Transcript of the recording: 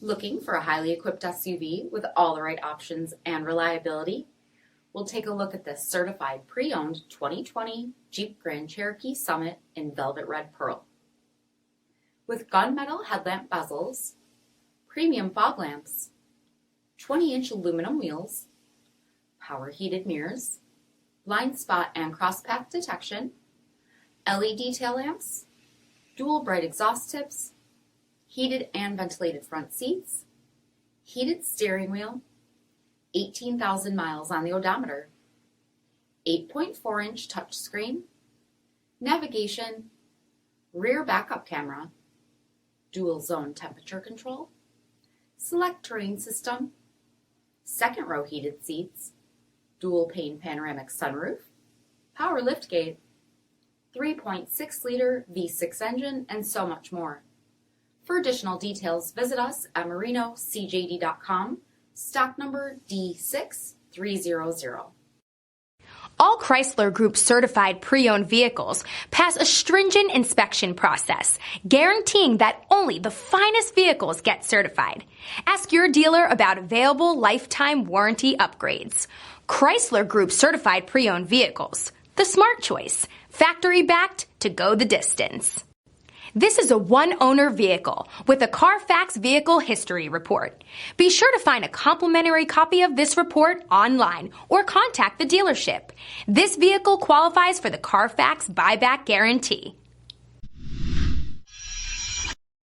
Looking for a highly equipped SUV with all the right options and reliability? We'll take a look at this certified pre-owned 2020 Jeep Grand Cherokee Summit in Velvet Red Pearl. With gunmetal headlamp bezels, premium fog lamps, 20-inch aluminum wheels, power heated mirrors, blind spot and cross-path detection, LED tail lamps, dual bright exhaust tips, heated and ventilated front seats, heated steering wheel, 18,000 miles on the odometer, 8.4-inch touchscreen, navigation, rear backup camera, dual zone temperature control, SELEC-TERRAIN system, second row heated seats, DUAL-PANE panoramic sunroof, power liftgate, 3.6-liter V6 engine, and so much more. For additional details, visit us at marinocjd.com, stock number D6300. All Chrysler Group certified pre-owned vehicles pass a stringent inspection process, guaranteeing that only the finest vehicles get certified. Ask your dealer about available lifetime warranty upgrades. Chrysler Group certified pre-owned vehicles, the smart choice, factory backed to go the distance. This is a one-owner vehicle with a CARFAX vehicle history report. Be sure to find a complimentary copy of this report online or contact the dealership. This vehicle qualifies for the CARFAX buyback guarantee.